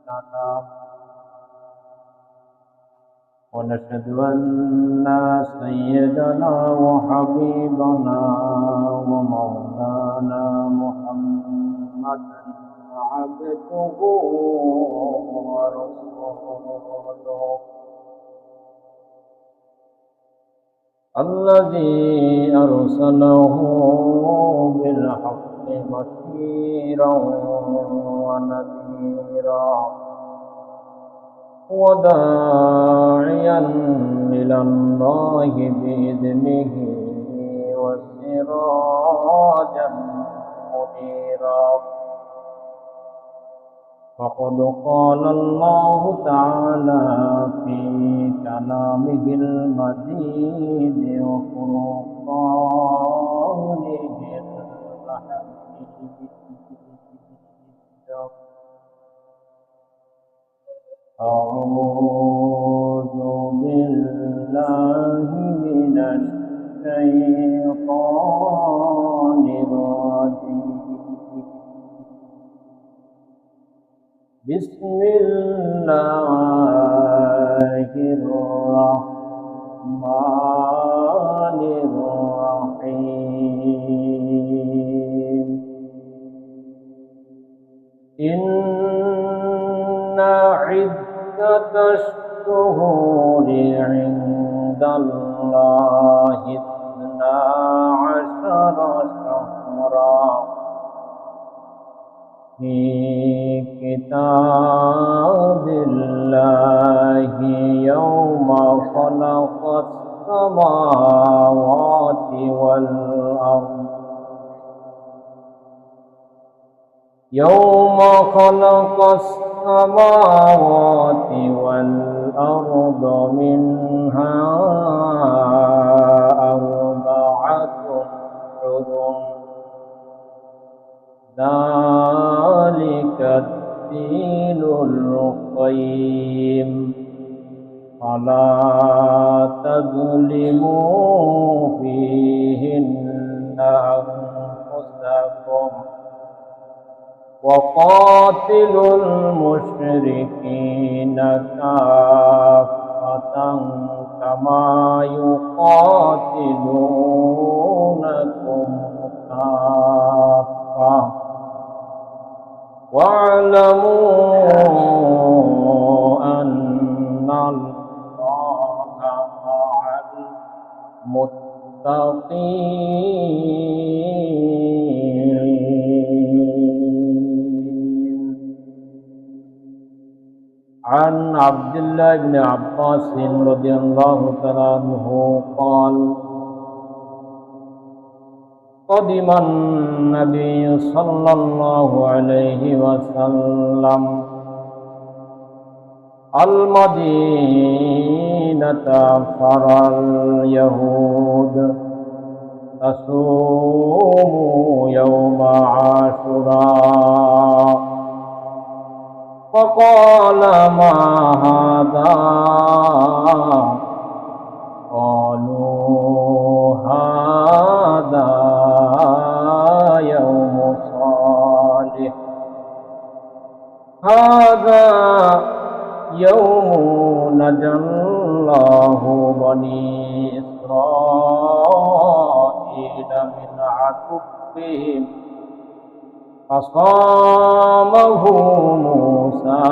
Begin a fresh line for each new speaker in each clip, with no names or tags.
أنفسنا ونشهد أن سيدنا وحبيبنا ومولانا محمدا عبده ورسوله الذي أرسله بالحق بشيرا ونذيرا وداعيا إلى الله بإذنه وسراجا منيرا فقد قال الله تعالى في كلامه المجيد وفرقانه الحميد أعوذ بالله من الشيطان الرجيم بسم الله الرحمن الرحيم إن عدة الشهور عند الله 12 شهرا في كتاب الله يوم خلق السماوات والأرض يوم خلق السماوات والأرض منها أربعة حرم ذلك الدين القيم فلا تظلموا فيهن أنفسكم وقاتلوا المشركين كافة كما يقاتلونكم كافة واعلموا أن الله مع المتقين. عن عبد الله بن عباس رضي الله تعالى عنه قال قدم النبي صلى الله عليه وسلم المدينة فرى اليهود تصوم يوم عاشوراء فقال ما هذا قالوا هذا يوم صالح هذا يوم نجى الله بني إسرائيل من عدوهم فصامه موسى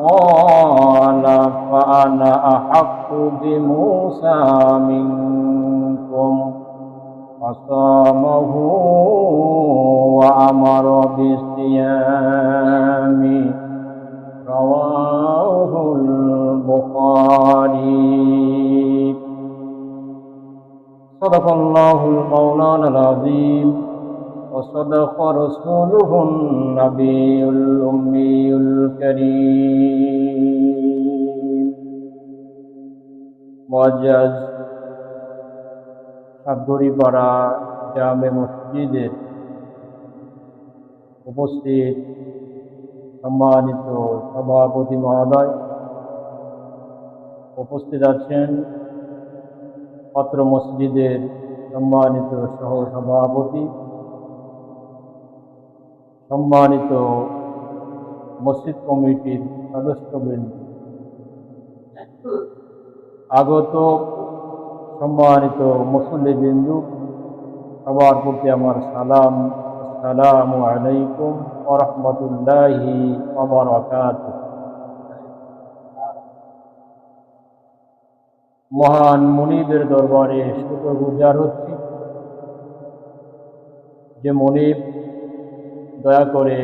قال فأنا أحق بموسى منكم فصامه وأمر بالصيام رواه البخاري. صدق الله المولانا العظيم وصدق رسوله النبي الأمي الكريم. মুআজ্জাজ সাতগড়িপাড়া জামে মসজিদের উপস্থিত সম্মানিত সভাপতি মহোদয়, উপস্থিত আছেন পত্র মসজিদের সম্মানিত সহ সভাপতি, সম্মানিত মসজিদ কমিটির সদস্যবৃন্দ, আগত সম্মানিত মুসল্লিবৃন্দু, সবার প্রতি আমার সালাম। আসসালামু আলাইকুম ওয়া রাহমাতুল্লাহি ওয়া বারাকাতুহু। মহান মুনিবের দরবারে শুকরগুজার হচ্ছি যে মুনিব দয়া করে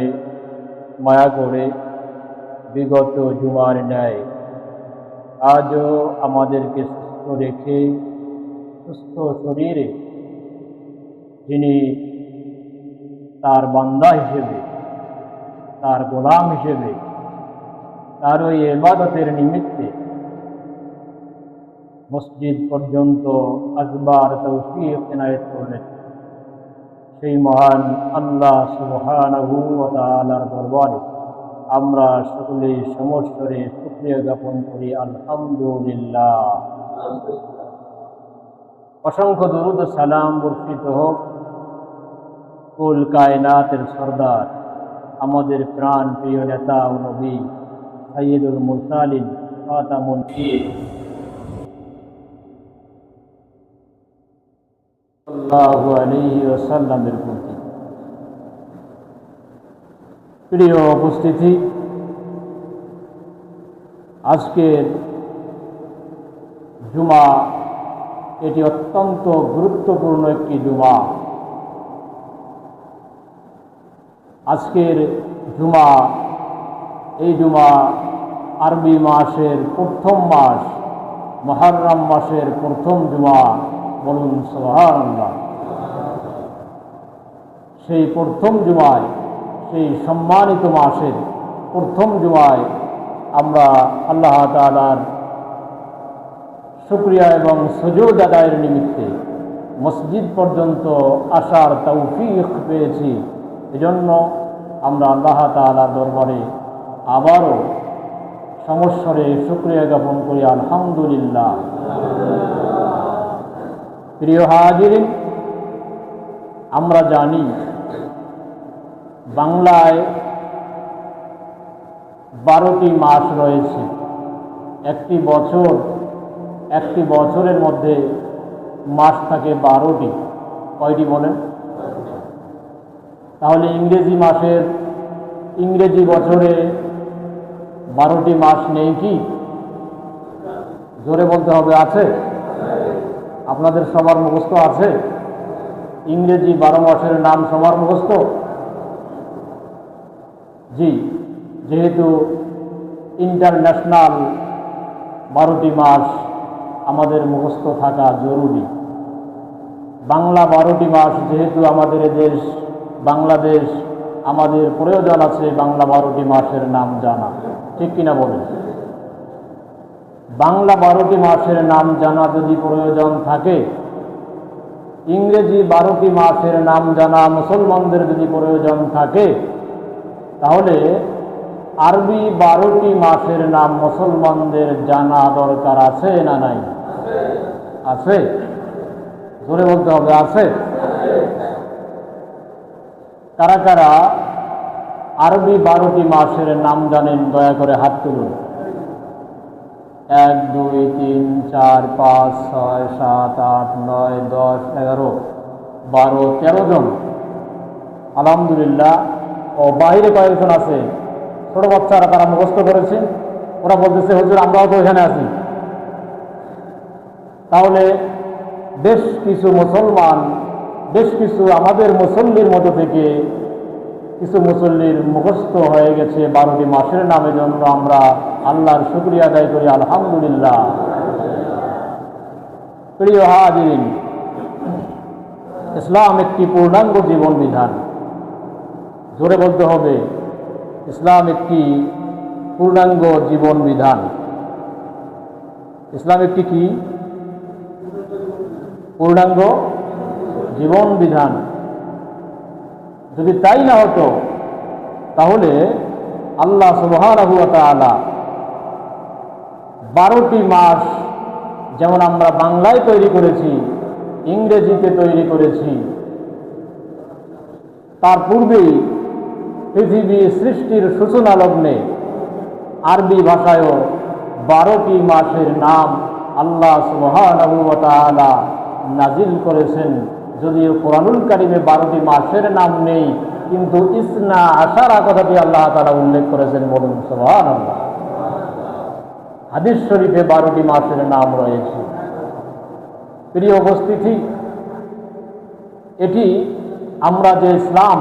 মায়া করে বিগত জুমার ন্যায় আজও আমাদেরকে সুস্থ রেখে সুস্থ শরীরে যিনি তার বান্দা হিসেবে, তার গোলাম হিসেবে, তার ওই ইবাদতের নিমিত্তে মসজিদ পর্যন্ত আসবার তৌফিক এনায়েত করলেন, সেই মহান আল্লাহ সুবহানাহু ওয়া তাআলার দরবারে আমরা সকলে সমস্বরে শুকরিয়া জ্ঞাপন করি, আলহামদুলিল্লাহ। অসংখ্য দরুদ ও সালাম বর্ষিত হোক কুল কায়নাতের সরদার, আমাদের প্রাণ প্রিয় নেতা ও নবী সাইয়্যিদুল মুরসালিন খাতামুন নবিয়্যিন সাল্লাল্লাহু আলাইহি ওয়াসাল্লামের প্রতি। প্রিয় উপস্থিতি, আজকের জুমা এটি অত্যন্ত গুরুত্বপূর্ণ একটি জুমা। আজকের জুমা, এই জুমা আরবি মাসের প্রথম মাস মুহররম মাসের প্রথম জুমা, বলুন সুবহানাল্লাহ। সেই প্রথম জুমায়, সেই সম্মানিত মাসের প্রথম জুমায় আমরা আল্লাহ তাআলার শুকরিয়া এবং সুজুদ আদায়ের নিমিত্তে মসজিদ পর্যন্ত আসার তৌফিক পেয়েছি। এজন্য আমরা আল্লাহ তাআলার দরবারে আবারও সমস্বরে শুকরিয়া জ্ঞাপন করি, আলহামদুলিল্লাহ। প্রিয় হাজিরিন, আমরা জানি বাংলায় 12টি মাস রয়েছে। একটি বছরের মধ্যে মাস থাকে 12টি। কয়টি বলেন? তাহলে ইংরেজি বছরে 12টি মাস নেই কি? জোরে বলতে হবে, আছে? আপনাদের সবার মুখস্থ আছে? ইংরেজি 12 মাসের নাম সবার মুখস্থ? জি, যেহেতু ইন্টারন্যাশনাল 12টি মাস আমাদের মুখস্থ থাকা জরুরি। বাংলা 12টি মাস যেহেতু আমাদের দেশ বাংলাদেশ, আমাদের প্রয়োজন আছে বাংলা 12টি মাসের নাম জানা, ঠিক কিনা বলেন? বাংলা 12টি মাসের নাম জানা যদি প্রয়োজন থাকে, ইংরেজি 12টি মাসের নাম জানা মুসলমানদের যদি প্রয়োজন থাকে, তাহলে আরবি 12টি মাসের নাম মুসলমানদের জানা দরকার আছে না নাই? আছে? জোরে বলতে হবে, আছে? কারা কারা আরবি 12টি মাসের নাম জানেন? দয়া করে হাত তুলুন। 1 2 3 4 5 6 7 8 9 10 11 12 13 জন, আলহামদুলিল্লাহ। ও বাইরে কয়েকজন আছে, ছোট বাচ্চারা, তারা মুখস্থ করেছে। ওরা বলতেছে, হুজুর আমরাও তো এখানে আছি। তাহলে বেশ কিছু মুসলমান, বেশ কিছু আমাদের মুসল্লির মধ্যে থেকে কিছু মুসল্লির মুখস্থ হয়ে গেছে 12টি মাসের নামের জন্য আমরা আল্লাহর শুকরিয়া আদায় করি, আলহামদুলিল্লাহ। প্রিয় হাজিরিন, ইসলাম একটি পূর্ণাঙ্গ জীবন বিধান। জোরে বলতে হবে, ইসলাম একটি পূর্ণাঙ্গ জীবন বিধান। ইসলাম একটি কি? পূর্ণাঙ্গ জীবন বিধান। যদি তাই না হতো, তাহলে আল্লাহ সুবহানাহু ওয়া তাআলা 12টি মাস যেমন আমরা বাংলায় তৈরি করেছি, ইংরেজিতে তৈরি করেছি, তার পূর্বেই পৃথিবী সৃষ্টির সূচনা লগ্নে আরবি ভাষায়ও 12টি মাসের নাম আল্লাহ সুবহানাহু ওয়া তাআলা নাজিল করেছেন। যদিও কোরআনুল কারীমে 12টি মাসের নাম নেই, কিন্তু ইসনা আশারা কথাটি আল্লাহ তাআলা উল্লেখ করেছেন। বলুন সুবহানাল্লাহ। হাদিস শরীফে 12টি মাসের নাম রয়েছে। প্রিয় উপস্থিতি, এটি আমরা যে ইসলাম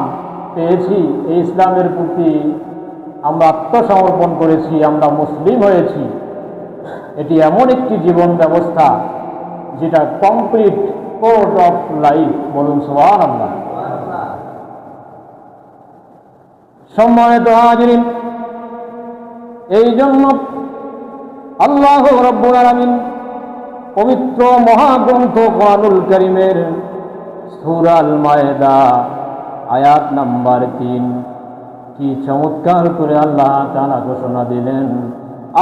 পেয়েছি, এই ইসলামের প্রতি আমরা আত্মসমর্পণ করেছি, আমরা মুসলিম হয়েছি। এটি এমন একটি জীবন ব্যবস্থা যেটা কমপ্লিট কোড অফ লাইফ। বলুন সুবহানাল্লাহ। সম্মানিত হাজিরিন, এই জন্য আল্লাহ রাব্বুল আলামিন পবিত্র মহাগ্রন্থ কোরআনুল কারীমের সূরা আল মায়েদা আয়াত নাম্বার 3 কি চমৎকার করে আল্লাহ তাআলা ঘোষণা দিলেন,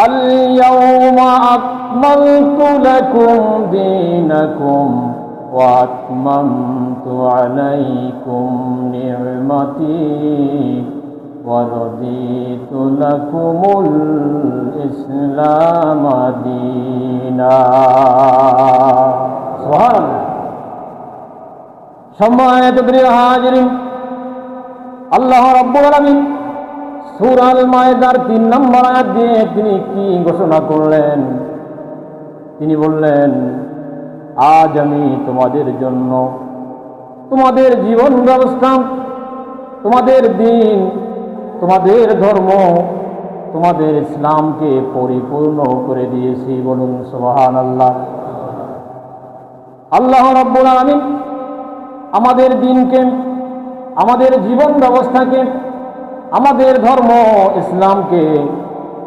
আল ইয়াউমা আকমালতু লাকুম দীনাকুম ওয়া আতমামতু আলাইকুম নি'মাতি ওয়া রাদিতু লাকুমুল ইসলাম দীনা। সুবহানাল্লাহ। সম্মানিত প্রিয় হাজিরিন, আল্লাহ রাব্বুল আলামিন সূরা আল মায়েদার 3 নম্বর আয়াত দিয়ে তিনি কি ঘোষণা করলেন? তিনি বললেন, আজ আমি তোমাদের জন্য তোমাদের জীবন ব্যবস্থা, তোমাদের দিন, তোমাদের ধর্ম, তোমাদের ইসলামকে পরিপূর্ণ করে দিয়েছি। বলুন সুবহানাল্লাহ। আল্লাহ রাব্বুল আলামিন আমাদের দিনকে, আমাদের জীবন ব্যবস্থাকে, আমাদের ধর্ম ইসলামকে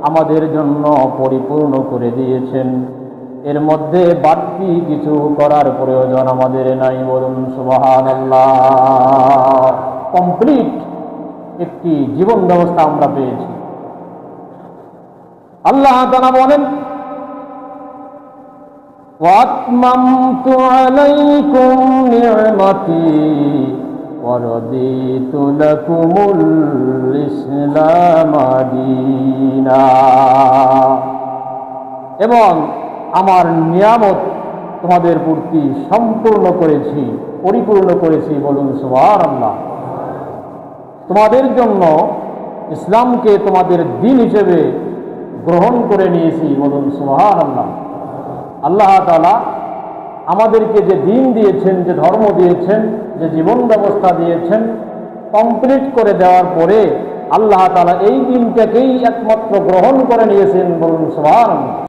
আমাদের জন্য পরিপূর্ণ করে দিয়েছেন। এর মধ্যে বাড়তি কিছু করার প্রয়োজন আমাদের নাই। বলুন সুবহানাল্লাহ। কমপ্লিট একটি জীবন ব্যবস্থা আমরা পেয়েছি। আল্লাহ তাআলা বলেন, ওয়াতমামতু আলাইকুম নি'মাতি ওয়া রাদিতু লাকুমুল ইসলাম দীনা। এবং আমার নিয়ামত তোমাদের প্রতি সম্পূর্ণ করেছি, পরিপূর্ণ করেছি। বলুন সুবহানাল্লাহ। তোমাদের জন্য ইসলামকে তোমাদের দিন হিসেবে গ্রহণ করে নিয়েছি। বলুন সুবহানাল্লাহ। আল্লাহ তাআলা আমাদেরকে যে দিন দিয়েছেন, যে ধর্ম দিয়েছেন, যে জীবন ব্যবস্থা দিয়েছেন, কমপ্লিট করে দেওয়ার পরে আল্লাহ তাআলা এই দিনটাকেই একমাত্র গ্রহণ করে নিয়েছেন। বলুন সুবহানাল্লাহ।